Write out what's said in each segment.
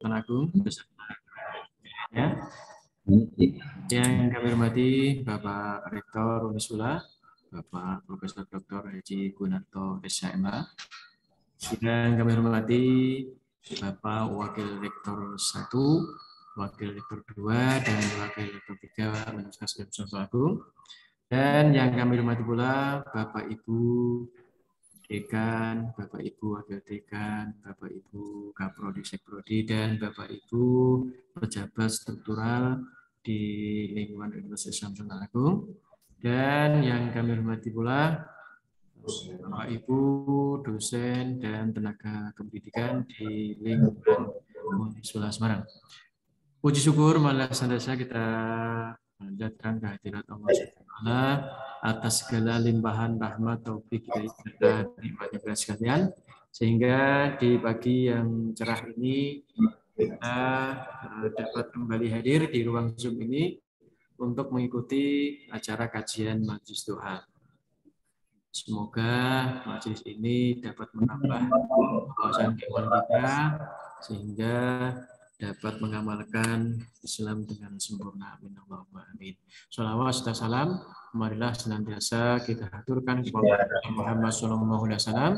Sultan Agung beserta ya. Yang kami hormati Bapak Rektor Unisula, Bapak Profesor Dr. Haji Gunarto SHMH. Yang kami hormati Bapak Wakil Rektor 1, Wakil Rektor 2, dan Wakil Rektor 3 Universitas Sultan Agung. Dan yang kami hormati pula Bapak Ibu Dekan, Bapak Ibu Wakil Dekan, Bapak Ibu Kaprodi Sekprodi, dan Bapak Ibu pejabat struktural di lingkungan Universitas Sultan Agung. Dan yang kami hormati pula Bapak Ibu dosen dan tenaga kependidikan di lingkungan Unisula Semarang. Puji syukur malah senantiasa kita panjatkan kehadirat Allah SWT atas segala limpahan rahmat taufik dan nikmatnya sekalian, sehingga di pagi yang cerah ini kita dapat kembali hadir di ruang Zoom ini untuk mengikuti acara kajian Majelis Doa. Semoga majelis ini dapat menambah wawasan keimanan kita sehingga dapat mengamalkan Islam dengan sempurna. Amin Allahumma amin. Shalawat serta salam marilah senantiasa kita haturkan kepada Muhammad SAW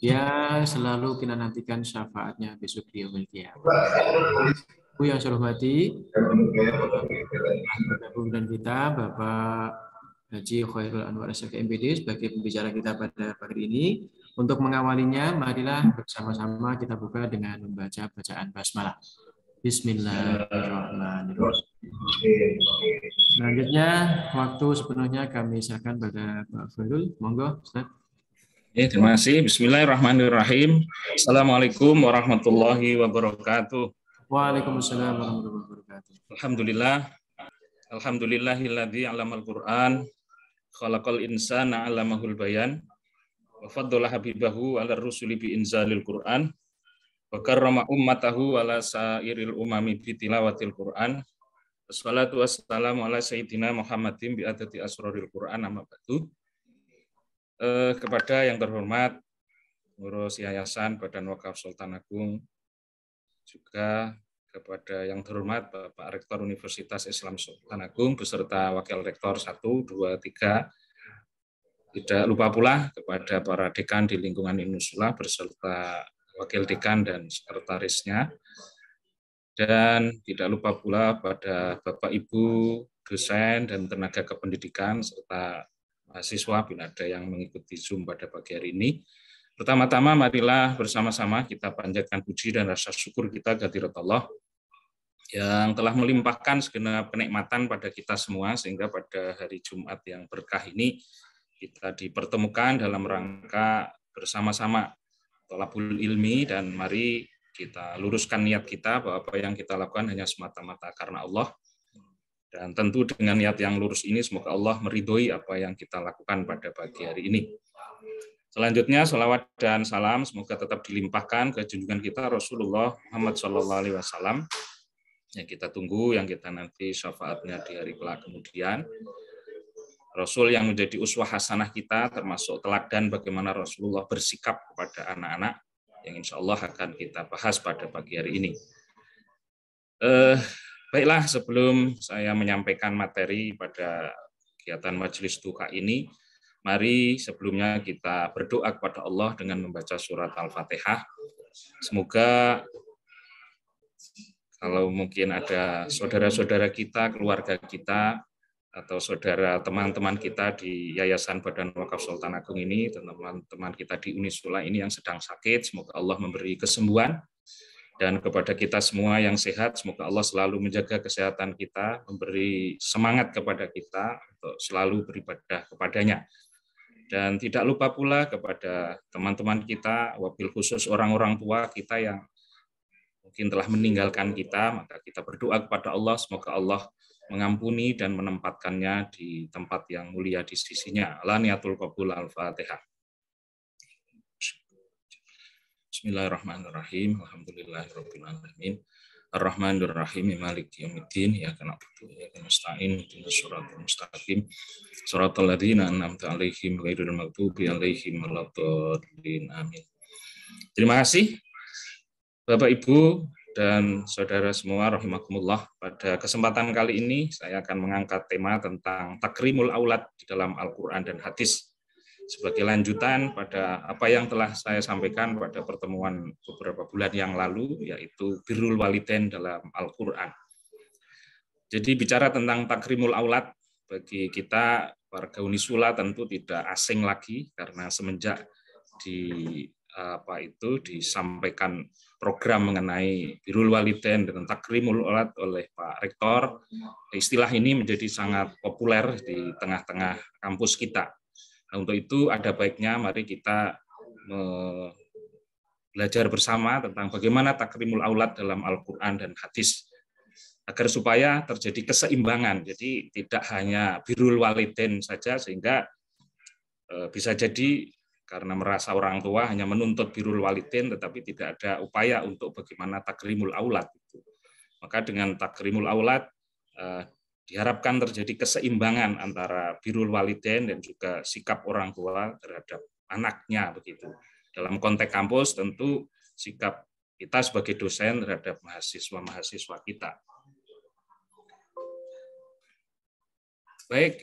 yang selalu kita nantikan syafaatnya besok di yaumil qiyamah. Bu yang saya hormati, dan kita Bapak Haji Khairul Anwar SK MPD sebagai pembicara kita pada pagi ini. Untuk mengawalinya, marilah bersama-sama kita buka dengan membaca bacaan basmalah. Bismillahirrahmanirrahim. Selanjutnya, waktu sepenuhnya kami serahkan pada Pak Khairul. Monggo, Ustaz. Terima kasih. Bismillahirrahmanirrahim. Assalamualaikum warahmatullahi wabarakatuh. Waalaikumsalam warahmatullahi wabarakatuh. Alhamdulillah. Alhamdulillahilladzi 'allamal Qur'an, khalaqal insana 'allamahul bayan, wa faddala habibahu 'ala rusuli bi inzalil Qur'an, wa karrama ummatahu 'ala sairil umami bi tilawatil Qur'an. Wassalatu wassalamu ala sayyidina Muhammadin bi adati asraril Qur'an, amma ba'du. Kepada yang terhormat pengurus Yayasan Badan Wakaf Sultan Agung, juga kepada yang terhormat Bapak Rektor Universitas Islam Sultan Agung beserta Wakil Rektor 1, 2, 3. Tidak lupa pula kepada para dekan di lingkungan Unisula beserta Wakil Dekan dan sekretarisnya. Dan tidak lupa pula pada Bapak Ibu dosen dan tenaga kependidikan serta mahasiswa bila ada yang mengikuti Zoom pada pagi hari ini. Pertama-tama marilah bersama-sama kita panjatkan puji dan rasa syukur kita kehadirat Allah yang telah melimpahkan segenap kenikmatan pada kita semua, sehingga pada hari Jumat yang berkah ini kita dipertemukan dalam rangka bersama-sama thalabul ilmi, dan mari kita luruskan niat kita bahwa apa yang kita lakukan hanya semata-mata karena Allah. Dan tentu dengan niat yang lurus ini semoga Allah meridhoi apa yang kita lakukan pada pagi hari ini. Selanjutnya salawat dan salam semoga tetap dilimpahkan ke junjungan kita Rasulullah Muhammad SAW yang kita tunggu, yang kita nanti syafaatnya di hari kelak kemudian. Rasul yang menjadi uswah hasanah kita, termasuk teladan bagaimana Rasulullah bersikap kepada anak-anak, yang insya Allah akan kita bahas pada pagi hari ini. Baiklah, sebelum saya menyampaikan materi pada kegiatan Majelis Duha ini, mari sebelumnya kita berdoa kepada Allah dengan membaca surat Al-Fatihah. Semoga kalau mungkin ada saudara-saudara kita, keluarga kita, atau saudara teman-teman kita di Yayasan Badan Wakaf Sultan Agung ini, teman-teman kita di Unisula ini yang sedang sakit, semoga Allah memberi kesembuhan. Dan kepada kita semua yang sehat, semoga Allah selalu menjaga kesehatan kita, memberi semangat kepada kita untuk selalu beribadah kepadanya. Dan tidak lupa pula kepada teman-teman kita, wabil khusus orang-orang tua kita yang mungkin telah meninggalkan kita, maka kita berdoa kepada Allah, semoga Allah mengampuni dan menempatkannya di tempat yang mulia di sisinya. Alaniyatul qabul al-Fatihah. Bismillahirrahmanirrahim. Alhamdulillahirabbil alamin. Ar-Rahmanir-Rahim. Maliki yaumiddin. Iyyaka na'budu wa iyyaka nasta'in. Ihdinas siratal mustaqim. Shiratal ladzina an'amta 'alaihim ghairil maghdubi 'alaihim waladdallin. Amin. Terima kasih Bapak Ibu dan saudara semua rahimakumullah, pada kesempatan kali ini saya akan mengangkat tema tentang takrimul aulad di dalam Al-Quran dan hadis sebagai lanjutan pada apa yang telah saya sampaikan pada pertemuan beberapa bulan yang lalu, yaitu birrul walidain dalam Al-Quran. Jadi bicara tentang takrimul aulad, bagi kita warga Unisula tentu tidak asing lagi, karena semenjak disampaikan program mengenai birrul walidain dan takrimul aulad oleh Pak Rektor, istilah ini menjadi sangat populer di tengah-tengah kampus kita. Nah, untuk itu ada baiknya mari kita belajar bersama tentang bagaimana takrimul aulad dalam Al-Quran dan hadis, agar supaya terjadi keseimbangan. Jadi tidak hanya birrul walidain saja, sehingga bisa jadi karena merasa orang tua hanya menuntut birrul walidain, tetapi tidak ada upaya untuk bagaimana takrimul aulad. Maka dengan takrimul aulad diharapkan terjadi keseimbangan antara birrul walidain dan juga sikap orang tua terhadap anaknya begitu. Dalam konteks kampus tentu sikap kita sebagai dosen terhadap mahasiswa-mahasiswa kita. Baik,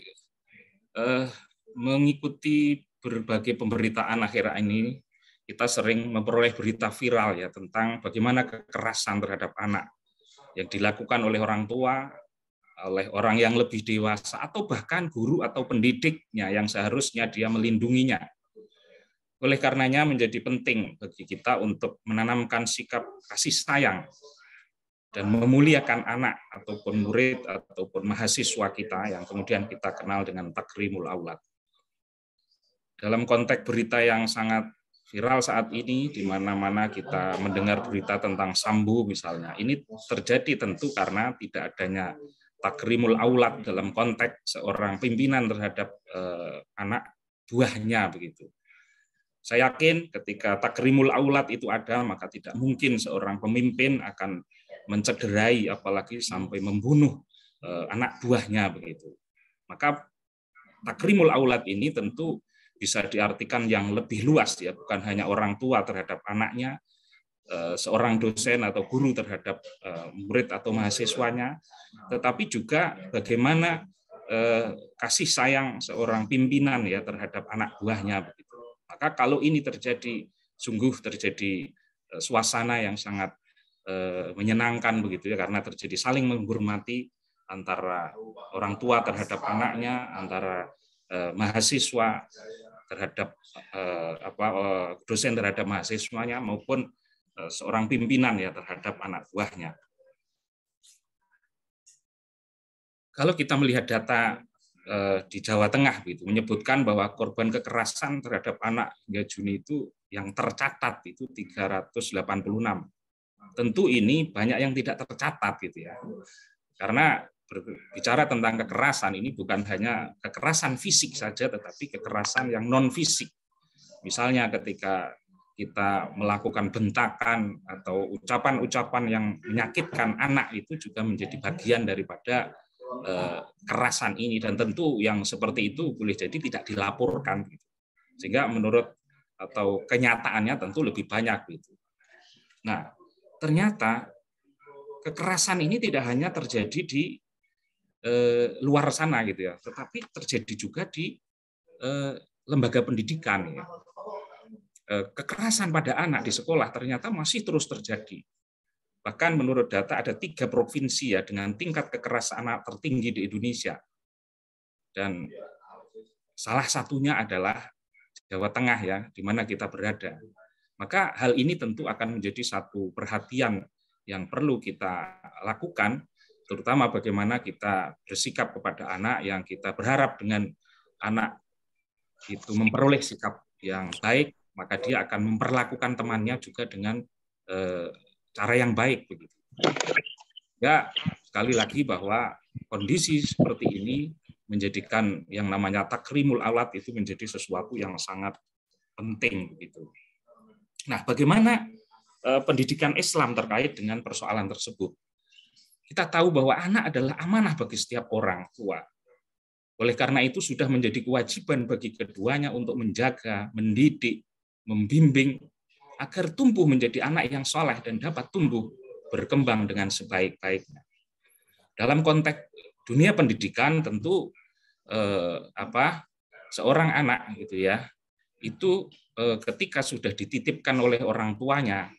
mengikuti berbagai pemberitaan akhir ini, kita sering memperoleh berita viral ya tentang bagaimana kekerasan terhadap anak yang dilakukan oleh orang tua, oleh orang yang lebih dewasa, atau bahkan guru atau pendidiknya yang seharusnya dia melindunginya. Oleh karenanya menjadi penting bagi kita untuk menanamkan sikap kasih sayang dan memuliakan anak ataupun murid ataupun mahasiswa kita yang kemudian kita kenal dengan takrimul aulad. Dalam konteks berita yang sangat viral saat ini, di mana-mana kita mendengar berita tentang Sambo misalnya, ini terjadi tentu karena tidak adanya takrimul aulad dalam konteks seorang pimpinan terhadap anak buahnya begitu. Saya yakin ketika takrimul aulad itu ada, maka tidak mungkin seorang pemimpin akan mencederai apalagi sampai membunuh anak buahnya begitu. Maka takrimul aulad ini tentu bisa diartikan yang lebih luas ya, bukan hanya orang tua terhadap anaknya, seorang dosen atau guru terhadap murid atau mahasiswanya, tetapi juga bagaimana kasih sayang seorang pimpinan ya terhadap anak buahnya begitu. Maka kalau ini terjadi, sungguh terjadi suasana yang sangat menyenangkan begitu ya, karena terjadi saling menghormati antara orang tua terhadap anaknya, antara mahasiswa terhadap dosen terhadap mahasiswanya, maupun seorang pimpinan ya terhadap anak buahnya. Kalau kita melihat data di Jawa Tengah gitu, menyebutkan bahwa korban kekerasan terhadap anak hingga Juni itu yang tercatat itu 386. Tentu ini banyak yang tidak tercatat gitu ya. Karena berbicara tentang kekerasan ini bukan hanya kekerasan fisik saja, tetapi kekerasan yang non fisik. Misalnya ketika kita melakukan bentakan atau ucapan-ucapan yang menyakitkan anak, itu juga menjadi bagian daripada kekerasan ini, dan tentu yang seperti itu boleh jadi tidak dilaporkan gitu. Sehingga menurut atau kenyataannya tentu lebih banyak gitu. Nah, ternyata kekerasan ini tidak hanya terjadi di luar sana gitu ya, tetapi terjadi juga di lembaga pendidikan ya. Kekerasan pada anak di sekolah ternyata masih terus terjadi. Bahkan menurut data ada 3 provinsi ya dengan tingkat kekerasan anak tertinggi di Indonesia. Dan salah satunya adalah Jawa Tengah ya, di mana kita berada. Maka hal ini tentu akan menjadi satu perhatian yang perlu kita lakukan, terutama bagaimana kita bersikap kepada anak yang kita berharap dengan anak itu memperoleh sikap yang baik, maka dia akan memperlakukan temannya juga dengan cara yang baik begitu. Ya, sekali lagi bahwa kondisi seperti ini menjadikan yang namanya takrimul aulad itu menjadi sesuatu yang sangat penting begitu. Nah, bagaimana pendidikan Islam terkait dengan persoalan tersebut? Kita tahu bahwa anak adalah amanah bagi setiap orang tua. Oleh karena itu sudah menjadi kewajiban bagi keduanya untuk menjaga, mendidik, membimbing agar tumbuh menjadi anak yang soleh dan dapat tumbuh berkembang dengan sebaik-baiknya. Dalam konteks dunia pendidikan tentu seorang anak gitu ya, itu ketika sudah dititipkan oleh orang tuanya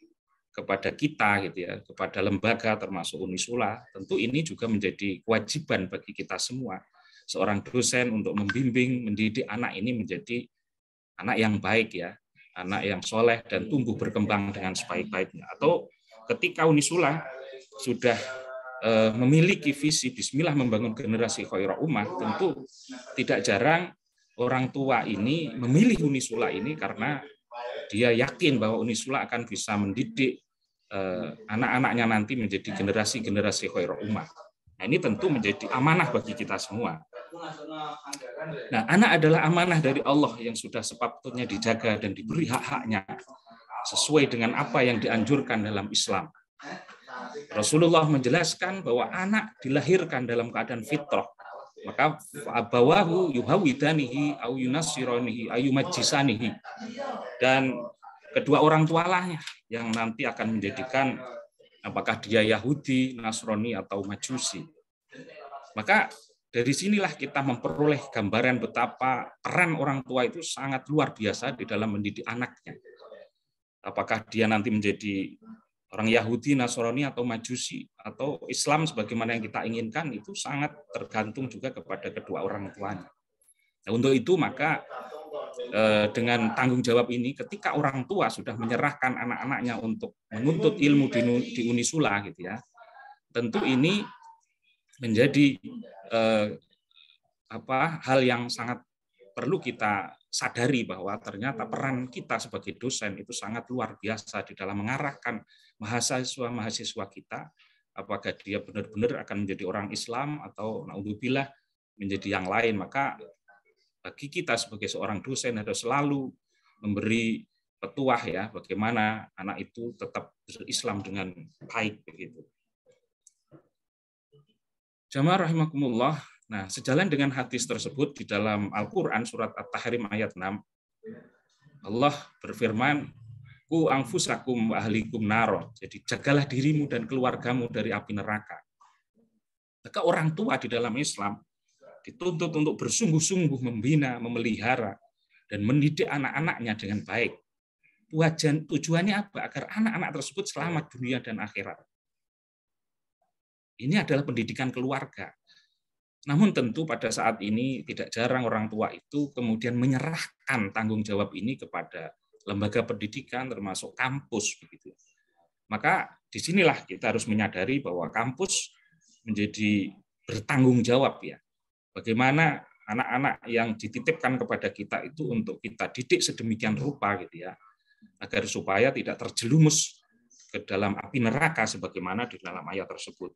kepada kita gitu ya, kepada lembaga termasuk Unisula, tentu ini juga menjadi kewajiban bagi kita semua, seorang dosen untuk membimbing, mendidik anak ini menjadi anak yang baik ya, anak yang soleh dan tumbuh berkembang dengan sebaik-baiknya. Atau ketika Unisula sudah memiliki visi Bismillah membangun generasi khairah ummah, tentu tidak jarang orang tua ini memilih Unisula ini karena dia yakin bahwa Unisula akan bisa mendidik anak-anaknya nanti menjadi generasi-generasi khairah ummah. Nah, ini tentu menjadi amanah bagi kita semua. Nah, anak adalah amanah dari Allah yang sudah sepatutnya dijaga dan diberi hak-haknya sesuai dengan apa yang dianjurkan dalam Islam. Rasulullah menjelaskan bahwa anak dilahirkan dalam keadaan fitrah, maka abawahu yuhawidanihi au yunassiranihi ayumajjisanihi, dan kedua orang tuanya yang nanti akan menjadikan apakah dia Yahudi, Nasrani atau Majusi. Maka dari sinilah kita memperoleh gambaran betapa peran orang tua itu sangat luar biasa di dalam mendidik anaknya. Apakah dia nanti menjadi orang Yahudi, Nasrani, atau Majusi, atau Islam sebagaimana yang kita inginkan, itu sangat tergantung juga kepada kedua orang tuanya. Nah, untuk itu maka dengan tanggung jawab ini, ketika orang tua sudah menyerahkan anak-anaknya untuk menuntut ilmu di Unisula, gitu ya, tentu ini menjadi hal yang sangat perlu kita sadari bahwa ternyata peran kita sebagai dosen itu sangat luar biasa di dalam mengarahkan mahasiswa-mahasiswa kita, apakah dia benar-benar akan menjadi orang Islam atau naudzubillah menjadi yang lain. Maka bagi kita sebagai seorang dosen harus selalu memberi petuah ya, bagaimana anak itu tetap berislam dengan baik begitu. Jamaah rahimakumullah. Nah, sejalan dengan hadis tersebut di dalam Al-Qur'an surat At-Tahrim ayat 6, Allah berfirman, "Ku anfusakum wa ahlikum naro." Jadi jagalah dirimu dan keluargamu dari api neraka. Maka orang tua di dalam Islam dituntut untuk bersungguh-sungguh membina, memelihara, dan mendidik anak-anaknya dengan baik. Tujuannya apa? Agar anak-anak tersebut selamat dunia dan akhirat. Ini adalah pendidikan keluarga. Namun tentu pada saat ini tidak jarang orang tua itu kemudian menyerahkan tanggung jawab ini kepada lembaga pendidikan termasuk kampus begitu. Maka disinilah kita harus menyadari bahwa kampus menjadi bertanggung jawab ya. Bagaimana anak-anak yang dititipkan kepada kita itu untuk kita didik sedemikian rupa gitu ya, agar supaya tidak terjerumus ke dalam api neraka sebagaimana di dalam ayat tersebut.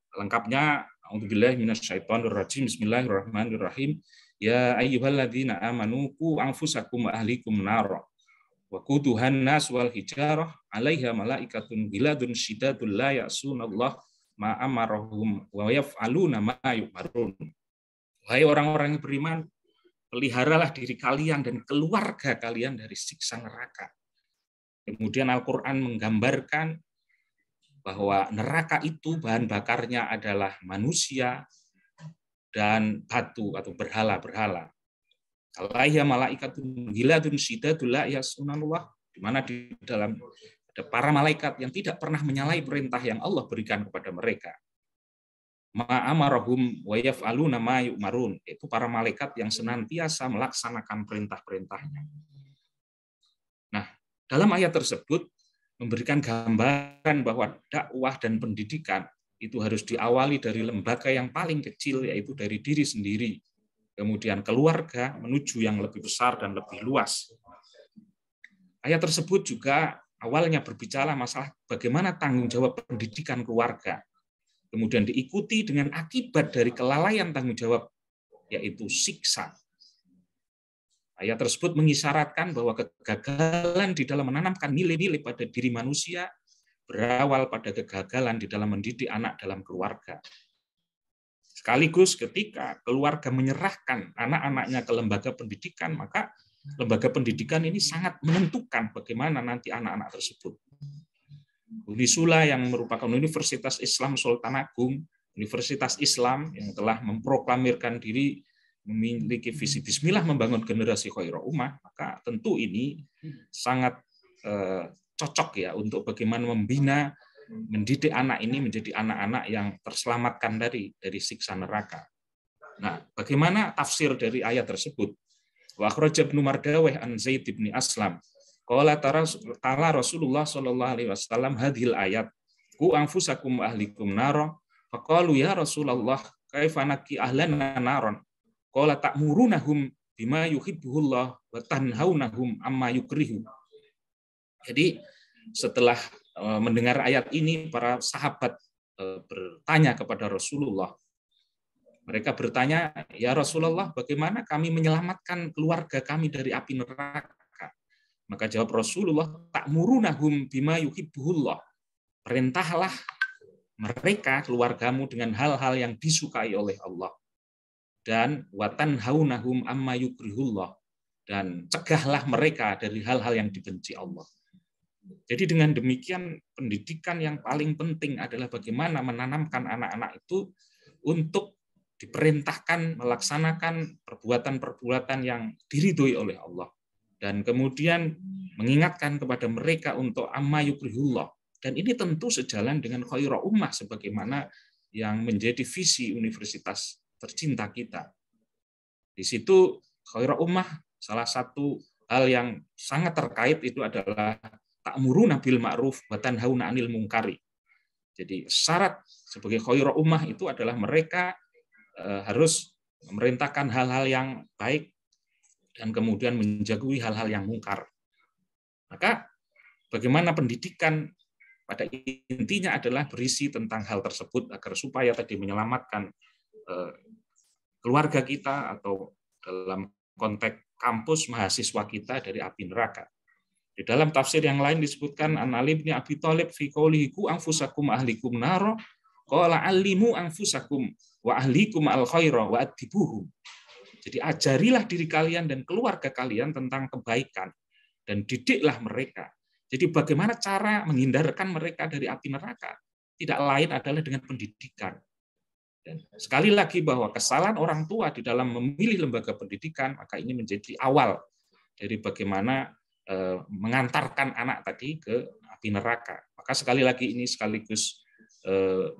Lengkapnya, a'udzubillahi minasyaitonir rajim, bismillahirrahmanirrahim. Ya ayyuhalladzina amanu qu anfusakum wa ahlikum nar wa quduhan nas wal hijarah 'alaiha malaikatun ghiladun syidadul la ya'sunallah ma amarahum wa yaf'aluna ma yu'marun. Wahai orang-orang yang beriman, peliharalah diri kalian dan keluarga kalian dari siksa neraka. Kemudian Al-Qur'an menggambarkan bahwa neraka itu bahan bakarnya adalah manusia dan batu atau berhala-berhala. Alaiha malaikatun ghiladun syidadul la ya'sunallah, di mana di dalam ada para malaikat yang tidak pernah menyalahi perintah yang Allah berikan kepada mereka. Ma'amarahum wa yaf'aluna ma yu'marun, itu para malaikat yang senantiasa melaksanakan perintah-perintahnya. Nah, dalam ayat tersebut memberikan gambaran bahwa dakwah dan pendidikan itu harus diawali dari lembaga yang paling kecil, yaitu dari diri sendiri, kemudian keluarga menuju yang lebih besar dan lebih luas. Ayat tersebut juga awalnya berbicara masalah bagaimana tanggung jawab pendidikan keluarga, kemudian diikuti dengan akibat dari kelalaian tanggung jawab, yaitu siksa. Ayat tersebut mengisyaratkan bahwa kegagalan di dalam menanamkan nilai-nilai pada diri manusia berawal pada kegagalan di dalam mendidik anak dalam keluarga. Sekaligus ketika keluarga menyerahkan anak-anaknya ke lembaga pendidikan, maka lembaga pendidikan ini sangat menentukan bagaimana nanti anak-anak tersebut. Unisula yang merupakan Universitas Islam Sultan Agung, Universitas Islam yang telah memproklamirkan diri memiliki visi Bismillah membangun generasi khairul ummah, maka tentu ini sangat cocok ya untuk bagaimana membina, mendidik anak ini menjadi anak-anak yang terselamatkan dari siksa neraka. Nah, bagaimana tafsir dari ayat tersebut? Wa akhraja Ibnu Mardawih an Zaid bin Aslam. Qala ta'ala Rasulullah sallallahu alaihi wasallam hadhil ayat ku anfusakum ahlikum nara faqalu ya Rasulullah kaifa naki ahlana naron qala ta'murunahum bima yuhibbuhullah wa tanhaunahum amma yukrihu. Jadi setelah mendengar ayat ini para sahabat bertanya kepada Rasulullah. Mereka bertanya, ya Rasulullah, bagaimana kami menyelamatkan keluarga kami dari api neraka? Maka jawab Rasulullah, ta'murunahum bima yuhibbuhullah. Perintahlah mereka, keluargamu, dengan hal-hal yang disukai oleh Allah. Dan watanhaunahum amma yukrihullah. Dan cegahlah mereka dari hal-hal yang dibenci Allah. Jadi dengan demikian, pendidikan yang paling penting adalah bagaimana menanamkan anak-anak itu untuk diperintahkan melaksanakan perbuatan-perbuatan yang diridhoi oleh Allah. Dan kemudian mengingatkan kepada mereka untuk amma yukrihullah. Dan ini tentu sejalan dengan khairul ummah sebagaimana yang menjadi visi universitas tercinta kita. Di situ khairul ummah salah satu hal yang sangat terkait itu adalah ta'muruna bil ma'ruf wa tanhauna 'anil munkari. Jadi syarat sebagai khairul ummah itu adalah mereka harus memerintahkan hal-hal yang baik dan kemudian menjauhi hal-hal yang mungkar. Maka bagaimana pendidikan pada intinya adalah berisi tentang hal tersebut agar supaya tadi menyelamatkan keluarga kita atau dalam konteks kampus mahasiswa kita dari api neraka. Di dalam tafsir yang lain disebutkan an Ali bin Abi Thalib fi qoulihi ku anfusakum ahlikum naro qala allimu anfusakum wa ahlikum al khaira wa adibuhum. Jadi ajarilah diri kalian dan keluarga kalian tentang kebaikan dan didiklah mereka. Jadi bagaimana cara menghindarkan mereka dari api neraka? Tidak lain adalah dengan pendidikan. Dan sekali lagi bahwa kesalahan orang tua di dalam memilih lembaga pendidikan, maka ini menjadi awal dari bagaimana mengantarkan anak tadi ke api neraka. Maka sekali lagi ini sekaligus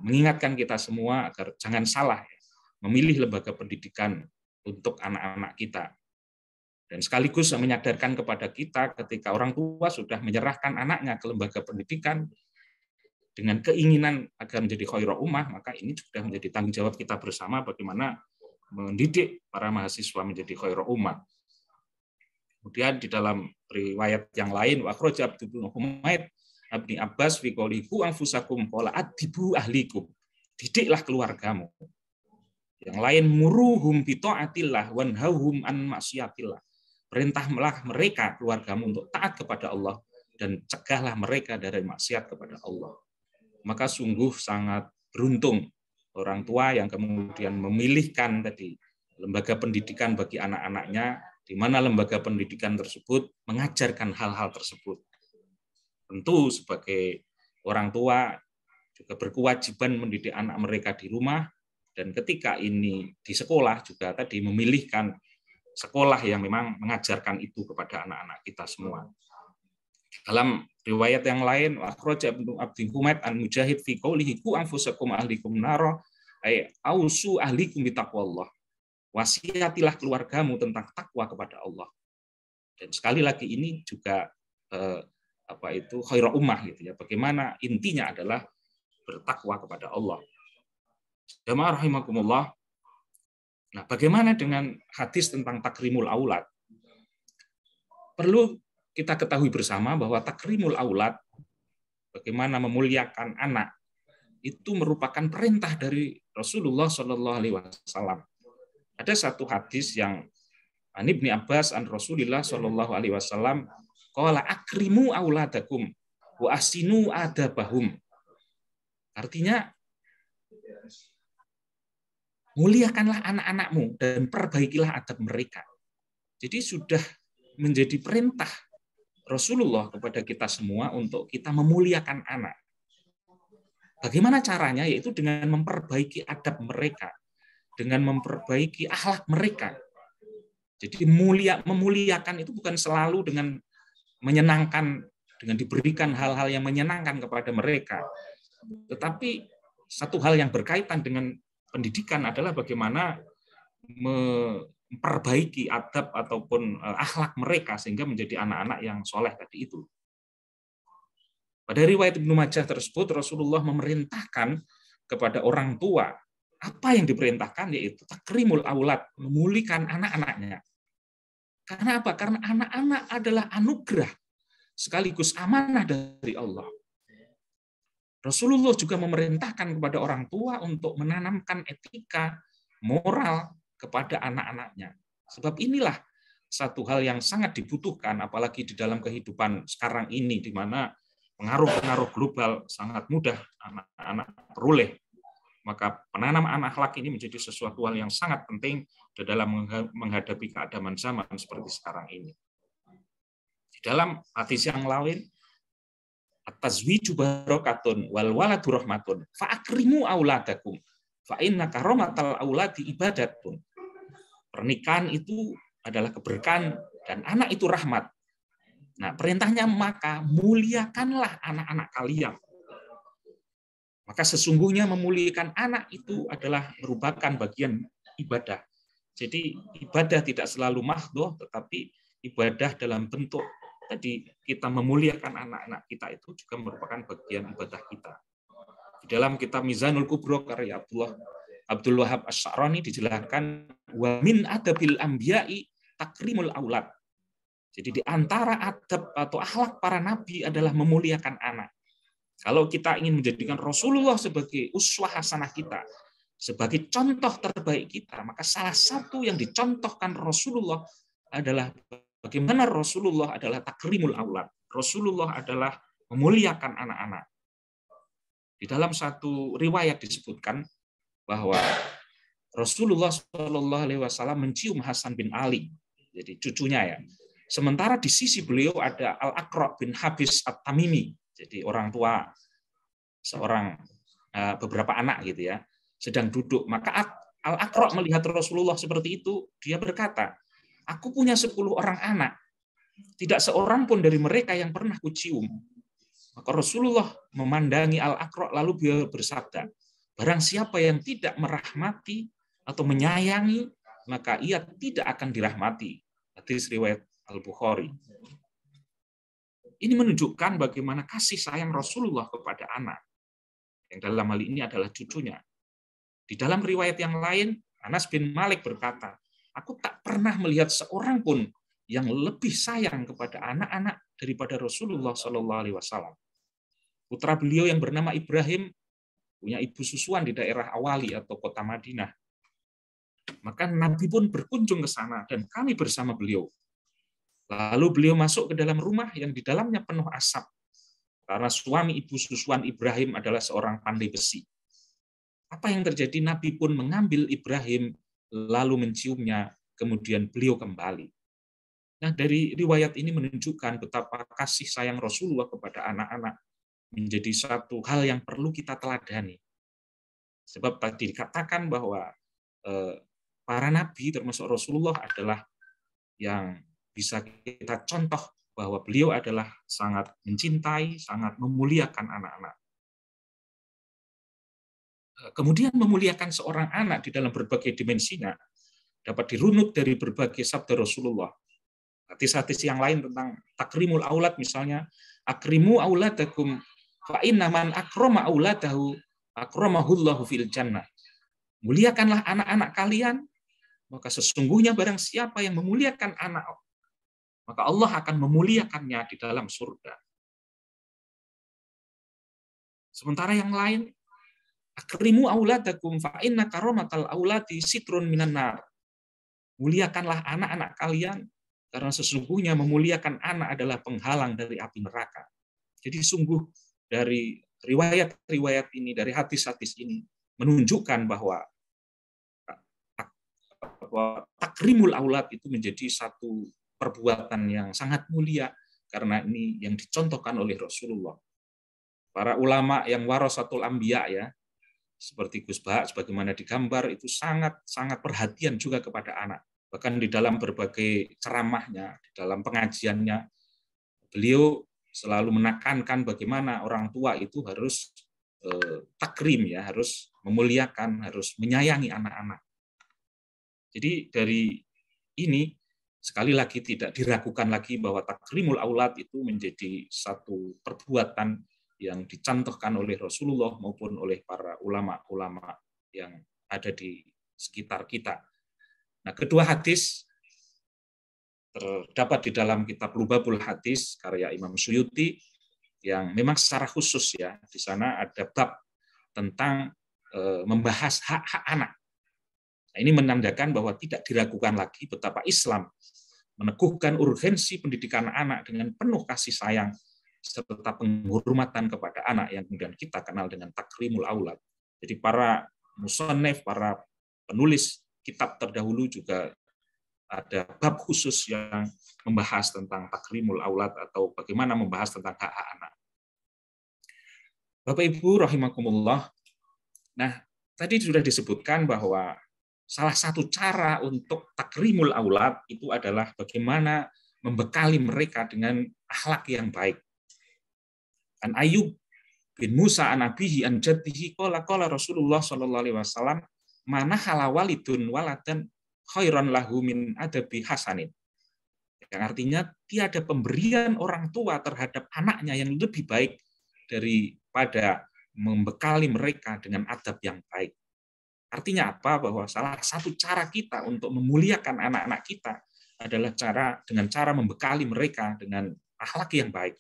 mengingatkan kita semua agar jangan salah ya, memilih lembaga pendidikan untuk anak-anak kita. Dan sekaligus menyadarkan kepada kita ketika orang tua sudah menyerahkan anaknya ke lembaga pendidikan dengan keinginan agar menjadi khairul ummah, maka ini sudah menjadi tanggung jawab kita bersama bagaimana mendidik para mahasiswa menjadi khairul ummah. Kemudian di dalam riwayat yang lain, wa akhraja Ibnu Humaid Ibnu Abbas fi qoulihi anfusakum qala adibu ahlikum. Didiklah keluargamu. Yang lain muruhum bi taatillah wanhauhum an maksiatillah. Perintahlah mereka keluargamu untuk taat kepada Allah dan cegahlah mereka dari maksiat kepada Allah. Maka sungguh sangat beruntung orang tua yang kemudian memilihkan tadi lembaga pendidikan bagi anak-anaknya, di mana lembaga pendidikan tersebut mengajarkan hal-hal tersebut. Tentu sebagai orang tua juga berkewajiban mendidik anak mereka di rumah, dan ketika ini di sekolah juga tadi memilihkan sekolah yang memang mengajarkan itu kepada anak-anak kita semua. Dalam riwayat yang lain, akhraja Ibnu Abdi Humaid an Mujahid fi qoulihi ku anfusakum ahlikum naro ay ausu ahlikum bi taqwallah. Wasiatilah keluargamu tentang takwa kepada Allah. Dan sekali lagi ini juga khairul ummah gitu ya. Bagaimana intinya adalah bertakwa kepada Allah. Jamaah rahimakumullah. Nah, bagaimana dengan hadis tentang takrimul aulad? Perlu kita ketahui bersama bahwa takrimul aulad, bagaimana memuliakan anak, itu merupakan perintah dari Rasulullah Shallallahu Alaihi Wasallam. Ada satu hadis yang an Ibnu Abbas an Rasulillah Shallallahu Alaihi Wasallam, qala akrimu auladakum wa asinu adabahum. Artinya muliakanlah anak-anakmu dan perbaikilah adab mereka. Jadi sudah menjadi perintah Rasulullah kepada kita semua untuk kita memuliakan anak. Bagaimana caranya? Yaitu dengan memperbaiki adab mereka, dengan memperbaiki akhlak mereka. Jadi memuliakan itu bukan selalu dengan menyenangkan, dengan diberikan hal-hal yang menyenangkan kepada mereka. Tetapi satu hal yang berkaitan dengan pendidikan adalah bagaimana memperbaiki adab ataupun akhlak mereka sehingga menjadi anak-anak yang soleh tadi itu. Pada riwayat Ibnu Majah tersebut, Rasulullah memerintahkan kepada orang tua, apa yang diperintahkan yaitu takrimul aulad, memulihkan anak-anaknya. Karena apa? Karena anak-anak adalah anugerah sekaligus amanah dari Allah. Rasulullah juga memerintahkan kepada orang tua untuk menanamkan etika, moral kepada anak-anaknya. Sebab inilah satu hal yang sangat dibutuhkan, apalagi di dalam kehidupan sekarang ini, di mana pengaruh-pengaruh global sangat mudah anak-anak peroleh. Maka penanaman akhlak ini menjadi sesuatu hal yang sangat penting di dalam menghadapi keadaban zaman seperti sekarang ini. Di dalam hadis yang lain, at-tazwiju barokatun wal waladu rahmatun fa akrimu auladakum fa inna karamatal auladi ibadatun. Pernikahan itu adalah keberkahan dan anak itu rahmat. Nah, perintahnya maka muliakanlah anak-anak kalian. Maka sesungguhnya memuliakan anak itu adalah merupakan bagian ibadah. Jadi ibadah tidak selalu mahdhah, tetapi ibadah dalam bentuk tadi kita memuliakan anak-anak kita itu juga merupakan bagian ibadah kita. Di dalam kitab Mizanul Kubro karya Abdul Wahab Asy-Sya'rani dijelaskan wa min adabil anbiya'i takrimul aulad. Jadi di antara adab atau akhlak para nabi adalah memuliakan anak. Kalau kita ingin menjadikan Rasulullah sebagai uswah hasanah kita, sebagai contoh terbaik kita, maka salah satu yang dicontohkan Rasulullah adalah bagaimana Rasulullah adalah takrimul aulad. Rasulullah adalah memuliakan anak-anak. Di dalam satu riwayat disebutkan bahwa Rasulullah SAW mencium Hasan bin Ali, jadi cucunya ya. Sementara di sisi beliau ada Al-Aqra' bin Habis At-Tamimi, jadi orang tua seorang beberapa anak gitu ya, sedang duduk. Maka Al-Aqra' melihat Rasulullah seperti itu, dia berkata, aku punya 10 orang anak, tidak seorang pun dari mereka yang pernah kucium. Maka Rasulullah memandangi Al-Aqra' lalu beliau bersabda, barang siapa yang tidak merahmati atau menyayangi, maka ia tidak akan dirahmati. Hadis riwayat Al-Bukhari. Ini menunjukkan bagaimana kasih sayang Rasulullah kepada anak. Yang dalam hal ini adalah cucunya. Di dalam riwayat yang lain, Anas bin Malik berkata, aku tak pernah melihat seorang pun yang lebih sayang kepada anak-anak daripada Rasulullah SAW. Putra beliau yang bernama Ibrahim punya ibu susuan di daerah Awali atau kota Madinah. Maka Nabi pun berkunjung ke sana dan kami bersama beliau. Lalu beliau masuk ke dalam rumah yang di dalamnya penuh asap. Karena suami ibu susuan Ibrahim adalah seorang pandai besi. Apa yang terjadi? Nabi pun mengambil Ibrahim lalu menciumnya, kemudian beliau kembali. Nah, dari riwayat ini menunjukkan betapa kasih sayang Rasulullah kepada anak-anak menjadi satu hal yang perlu kita teladani. Sebab tadi dikatakan bahwa para nabi termasuk Rasulullah adalah yang bisa kita contoh bahwa beliau adalah sangat mencintai, sangat memuliakan anak-anak. Kemudian memuliakan seorang anak di dalam berbagai dimensinya dapat dirunut dari berbagai sabda Rasulullah. Hadis-hadis yang lain tentang takrimul aulad misalnya, akrimu auladakum fa inna man akrama auladahu akramahullahu fil jannah. Muliakanlah anak-anak kalian, maka sesungguhnya barang siapa yang memuliakan anak, maka Allah akan memuliakannya di dalam surga. Sementara yang lain, akrimu auladakum fa inna karamatal auladi sitrun minan nar. Muliakanlah anak-anak kalian karena sesungguhnya memuliakan anak adalah penghalang dari api neraka. Jadi sungguh dari riwayat-riwayat ini, dari hadis-hadis ini menunjukkan bahwa takrimul aulad itu menjadi satu perbuatan yang sangat mulia karena ini yang dicontohkan oleh Rasulullah. Para ulama yang warasatul anbiya ya, seperti Gus Bahak sebagaimana digambar, itu sangat perhatian juga kepada anak. Bahkan di dalam berbagai ceramahnya, di dalam pengajiannya, beliau selalu menekankan bagaimana orang tua itu harus takrim ya, harus memuliakan, harus menyayangi anak-anak. Jadi dari ini sekali lagi tidak diragukan lagi bahwa takrimul aulad itu menjadi satu perbuatan yang dicontohkan oleh Rasulullah maupun oleh para ulama-ulama yang ada di sekitar kita. Nah, kedua hadis terdapat di dalam kitab Lubabul Hadis karya Imam Suyuti yang memang secara khusus ya, di sana ada bab tentang membahas hak-hak anak. Nah, ini menandakan bahwa tidak diragukan lagi betapa Islam meneguhkan urgensi pendidikan anak dengan penuh kasih sayang serta penghormatan kepada anak yang kemudian kita kenal dengan takrimul aulad. Jadi para musannif, para penulis kitab terdahulu juga ada bab khusus yang membahas tentang takrimul aulad atau bagaimana membahas tentang hak-hak anak. Bapak Ibu rahimakumullah. Nah, tadi sudah disebutkan bahwa salah satu cara untuk takrimul aulad itu adalah bagaimana membekali mereka dengan akhlak yang baik. An Ayyub bin Musa an abihi an jaddihi qala Rasulullah sallallahu alaihi wasallam mana halawalidun waladan khairan lahu min adabi hasanin. Yang artinya tiada pemberian orang tua terhadap anaknya yang lebih baik daripada membekali mereka dengan adab yang baik. Artinya apa? Bahwa salah satu cara kita untuk memuliakan anak-anak kita adalah dengan cara membekali mereka dengan akhlak yang baik.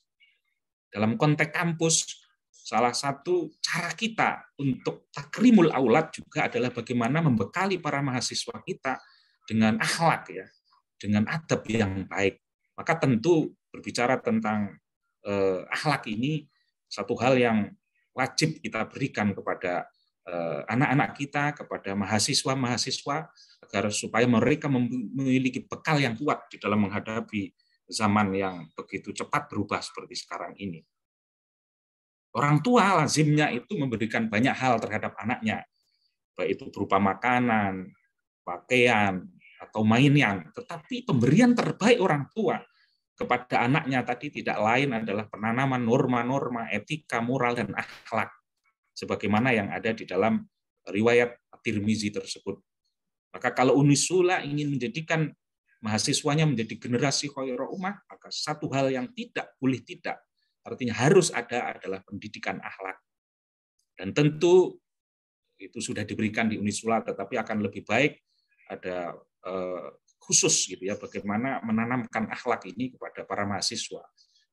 Dalam konteks kampus, salah satu cara kita untuk takrimul aulad juga adalah bagaimana membekali para mahasiswa kita dengan akhlak ya, dengan adab yang baik. Maka tentu berbicara tentang akhlak ini satu hal yang wajib kita berikan kepada anak-anak kita, kepada mahasiswa-mahasiswa agar supaya mereka memiliki bekal yang kuat di dalam menghadapi zaman yang begitu cepat berubah seperti sekarang ini. Orang tua lazimnya itu memberikan banyak hal terhadap anaknya, baik itu berupa makanan, pakaian, atau mainan. Tetapi pemberian terbaik orang tua kepada anaknya tadi tidak lain adalah penanaman norma-norma etika, moral, dan akhlak. Sebagaimana yang ada di dalam riwayat Tirmizi tersebut. Maka kalau Unisula ingin menjadikan mahasiswanya menjadi generasi khairul ummah, maka satu hal yang tidak boleh tidak, artinya harus ada adalah pendidikan akhlak. Dan tentu itu sudah diberikan di Unisula, tetapi akan lebih baik ada khusus gitu ya, bagaimana menanamkan akhlak ini kepada para mahasiswa.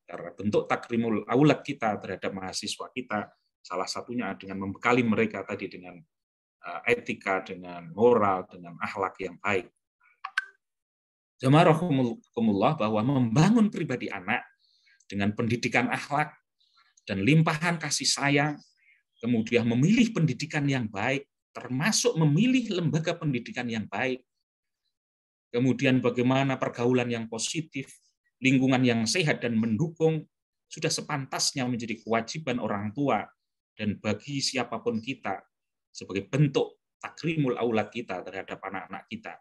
Karena bentuk takrimul aulad kita terhadap mahasiswa kita salah satunya dengan membekali mereka tadi dengan etika, dengan moral, dengan akhlak yang baik. Jamaah rahimakumullah, bahwa membangun pribadi anak dengan pendidikan akhlak dan limpahan kasih sayang, kemudian memilih pendidikan yang baik, termasuk memilih lembaga pendidikan yang baik, kemudian bagaimana pergaulan yang positif, lingkungan yang sehat dan mendukung, sudah sepantasnya menjadi kewajiban orang tua dan bagi siapapun kita sebagai bentuk takrimul aulad kita terhadap anak-anak kita.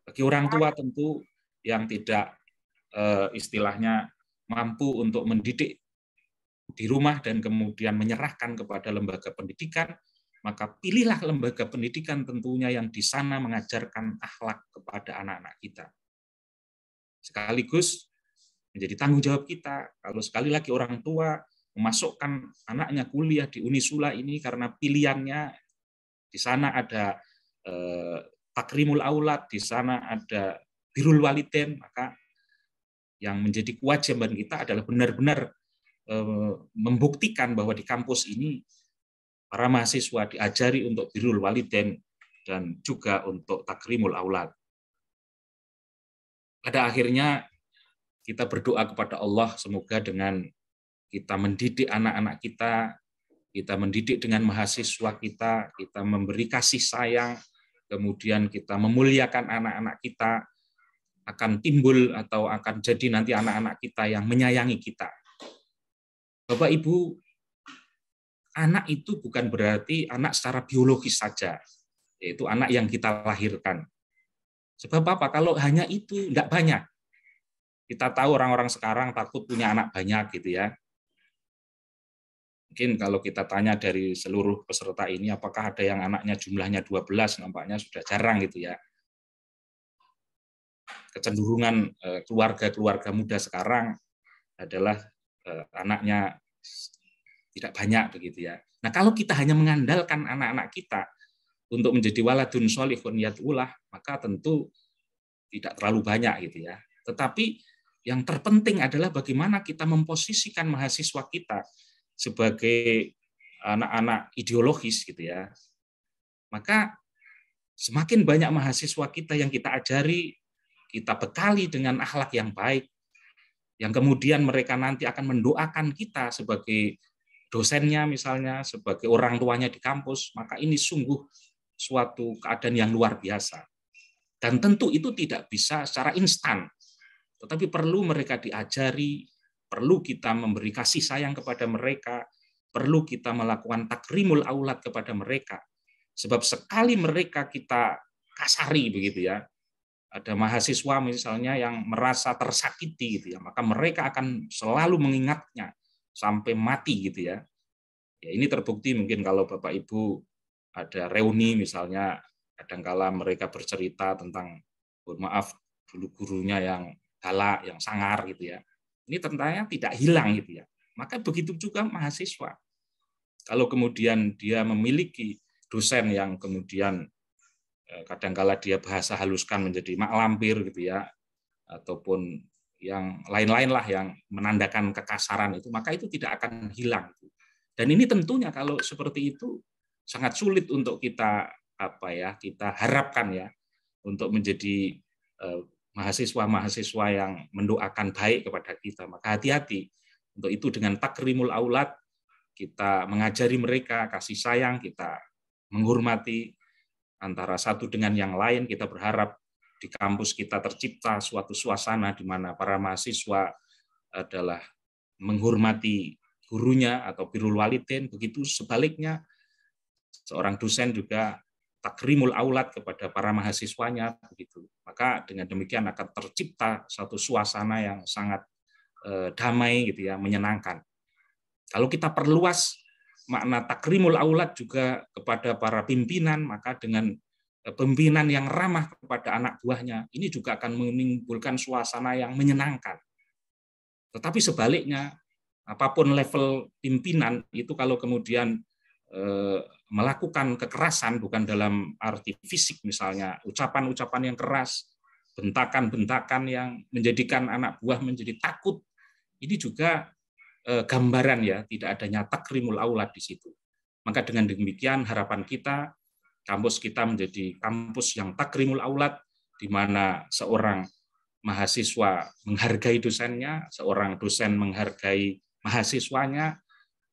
Bagi orang tua tentu yang tidak istilahnya mampu untuk mendidik di rumah dan kemudian menyerahkan kepada lembaga pendidikan, maka pilihlah lembaga pendidikan tentunya yang di sana mengajarkan akhlak kepada anak-anak kita. Sekaligus menjadi tanggung jawab kita, kalau sekali lagi orang tua memasukkan anaknya kuliah di Unisula ini karena pilihannya di sana ada takrimul aulad, di sana ada birrul walidain, maka yang menjadi kewajiban kita adalah benar-benar membuktikan bahwa di kampus ini para mahasiswa diajari untuk birrul walidain dan juga untuk takrimul aulad. Pada akhirnya kita berdoa kepada Allah semoga dengan kita mendidik anak-anak kita mendidik dengan mahasiswa kita memberi kasih sayang, kemudian kita memuliakan anak-anak kita, akan timbul atau akan jadi nanti anak-anak kita yang menyayangi kita. Bapak Ibu, anak itu bukan berarti anak secara biologis saja, yaitu anak yang kita lahirkan. Sebab apa? Kalau hanya itu enggak banyak. Kita tahu orang-orang sekarang takut punya anak banyak gitu ya. Mungkin kalau kita tanya dari seluruh peserta ini, apakah ada yang anaknya jumlahnya 12, nampaknya sudah jarang gitu ya. Kecenderungan keluarga-keluarga muda sekarang adalah anaknya tidak banyak begitu ya. Nah, kalau kita hanya mengandalkan anak-anak kita untuk menjadi waladun sholihun yad'ulah, maka tentu tidak terlalu banyak gitu ya. Tetapi yang terpenting adalah bagaimana kita memposisikan mahasiswa kita sebagai anak-anak ideologis gitu ya. Maka semakin banyak mahasiswa kita yang kita ajari, kita bekali dengan akhlak yang baik, yang kemudian mereka nanti akan mendoakan kita sebagai dosennya misalnya, sebagai orang tuanya di kampus, maka ini sungguh suatu keadaan yang luar biasa. Dan tentu itu tidak bisa secara instan, tetapi perlu mereka diajari, perlu kita memberi kasih sayang kepada mereka, perlu kita melakukan takrimul aulad kepada mereka. Sebab sekali mereka kita kasari begitu ya, ada mahasiswa misalnya yang merasa tersakiti gitu ya, maka mereka akan selalu mengingatnya sampai mati gitu ya. Ya ini terbukti mungkin kalau Bapak Ibu ada reuni misalnya, kadangkala mereka bercerita tentang, mohon maaf, dulu gurunya yang galak, yang sangar gitu ya. Ini tentangnya tidak hilang gitu ya. Maka begitu juga mahasiswa. Kalau kemudian dia memiliki dosen yang kemudian kadangkala dia bahasa haluskan menjadi mak lampir gitu ya, ataupun yang lain-lain lah yang menandakan kekasaran itu, maka itu tidak akan hilang. Dan ini tentunya kalau seperti itu sangat sulit untuk kita kita harapkan ya untuk menjadi mahasiswa-mahasiswa yang mendoakan baik kepada kita. Maka hati-hati untuk itu, dengan takrimul aulad kita mengajari mereka kasih sayang, kita menghormati antara satu dengan yang lain. Kita berharap di kampus kita tercipta suatu suasana di mana para mahasiswa adalah menghormati gurunya atau birrul walidain, begitu sebaliknya seorang dosen juga takrimul aulad kepada para mahasiswanya begitu. Maka dengan demikian akan tercipta suatu suasana yang sangat damai gitu ya, menyenangkan. Kalau kita perluas makna takrimul aulad juga kepada para pimpinan, maka dengan pimpinan yang ramah kepada anak buahnya, ini juga akan menimbulkan suasana yang menyenangkan. Tetapi sebaliknya, apapun level pimpinan itu kalau kemudian melakukan kekerasan, bukan dalam arti fisik misalnya, ucapan-ucapan yang keras, bentakan-bentakan yang menjadikan anak buah menjadi takut, ini juga gambaran ya tidak adanya takrimul aulad di situ. Maka dengan demikian harapan kita kampus kita menjadi kampus yang takrimul aulad, di mana seorang mahasiswa menghargai dosennya, seorang dosen menghargai mahasiswanya,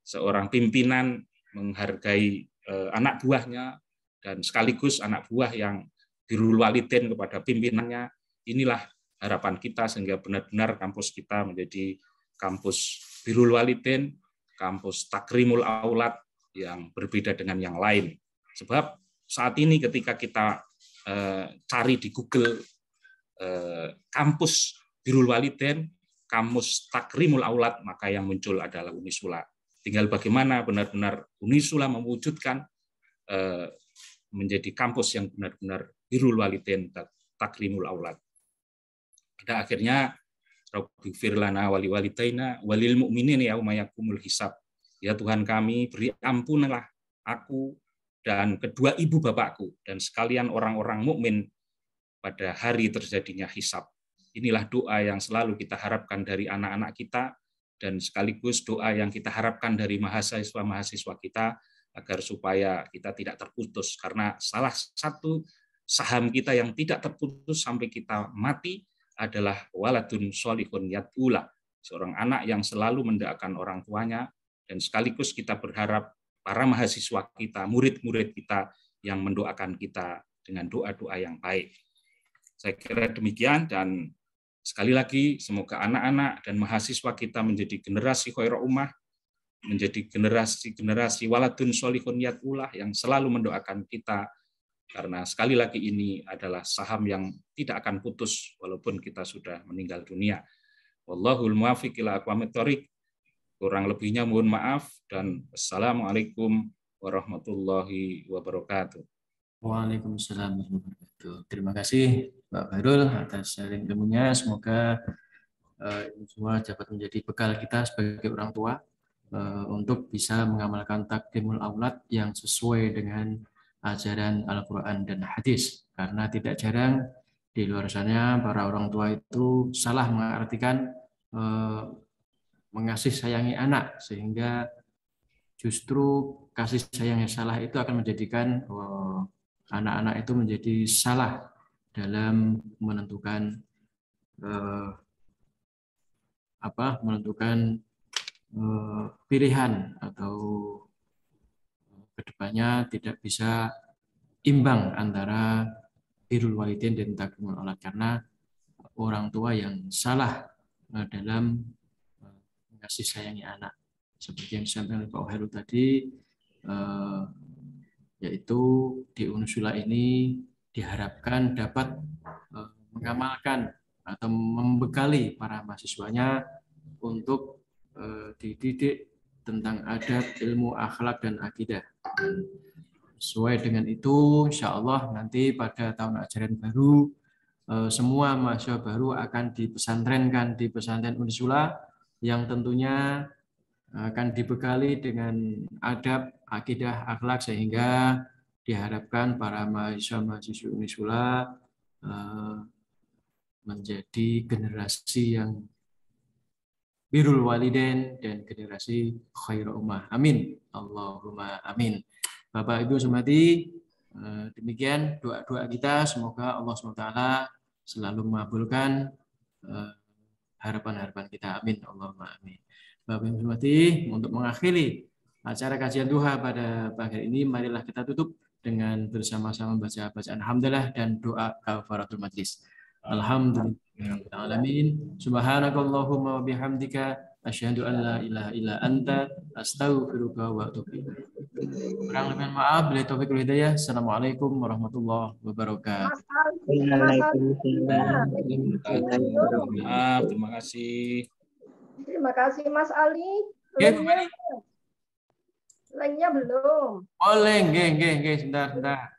seorang pimpinan menghargai anak buahnya, dan sekaligus anak buah yang birrul walidain kepada pimpinannya. Inilah harapan kita sehingga benar-benar kampus kita menjadi kampus birrul walidain, kampus takrimul aulad yang berbeda dengan yang lain. Sebab saat ini ketika kita cari di Google kampus birrul walidain, kampus takrimul aulad, maka yang muncul adalah Unisula. Tinggal bagaimana benar-benar Unisula mewujudkan menjadi kampus yang benar-benar birrul walidain dan takrimul aulad. Pada akhirnya, Rabbighfir lana wali walidaina walil mu'minin yauma yaqumul hisab. Ya Tuhan kami, beri ampunlah aku dan kedua ibu bapakku dan sekalian orang-orang mukmin pada hari terjadinya hisab. Inilah doa yang selalu kita harapkan dari anak-anak kita, dan sekaligus doa yang kita harapkan dari mahasiswa-mahasiswa kita, agar supaya kita tidak terputus. Karena salah satu saham kita yang tidak terputus sampai kita mati adalah waladun sholihun yad'ulah, seorang anak yang selalu mendoakan orang tuanya, dan sekaligus kita berharap para mahasiswa kita, murid-murid kita yang mendoakan kita dengan doa-doa yang baik. Saya kira demikian, dan sekali lagi semoga anak-anak dan mahasiswa kita menjadi generasi khairul ummah, menjadi generasi waladun sholihun yat'ulah yang selalu mendoakan kita, karena sekali lagi ini adalah saham yang tidak akan putus walaupun kita sudah meninggal dunia. Wallahul muwaffiq ila aqwamit thoriq. Kurang lebihnya mohon maaf, dan assalamualaikum warahmatullahi wabarakatuh. Waalaikumsalam warahmatullahi wabarakatuh. Terima kasih Pak Khairul atas sharing ilmunya. Semoga ini semua dapat menjadi bekal kita sebagai orang tua untuk bisa mengamalkan taklimul aulad yang sesuai dengan ajaran Al-Quran dan hadis. Karena tidak jarang di luar sana para orang tua itu salah mengartikan mengasih sayangi anak, sehingga justru kasih sayang yang salah itu akan menjadikan anak-anak itu menjadi salah dalam menentukan pilihan, atau kedepannya tidak bisa imbang antara birrul walidain dan taklimul aulad, karena orang tua yang salah dalam kasih sayangi anak. Seperti yang disampaikan oleh Pak Khairul tadi, yaitu di Unusula ini diharapkan dapat mengamalkan atau membekali para mahasiswanya untuk dididik tentang adab, ilmu, akhlak, dan akidah. Sesuai dengan itu, insya Allah nanti pada tahun ajaran baru, semua mahasiswa baru akan dipesantrenkan di pesantren Unisula, yang tentunya akan dibekali dengan adab, akidah, akhlak, sehingga diharapkan para mahasiswa-mahasiswa Unisula menjadi generasi yang birrul walidain dan generasi khairul ummah. Amin. Allahumma amin. Bapak Ibu semati, demikian doa-doa kita. Semoga Allah SWT selalu mengabulkan harapan-harapan kita. Amin. Allahumma amin. Bapak Ibu semati, untuk mengakhiri acara kajian duha pada pagi ini, marilah kita tutup dengan bersama-sama baca bacaan hamdalah dan doa kafaratul majlis. Alhamdulillahirrahmanirrahim. Subhanakallahumma wa bihamdika asyhadu an la ilaha illa anta astaghfiruka wa atubu ilaik. Kurang lebih maaf, bila taufik wal hidayah. Assalamualaikum warahmatullahi wabarakatuh. Maaf, terima kasih. Terima kasih Mas Ali. Lainnya belum. Oh, leng, sebentar.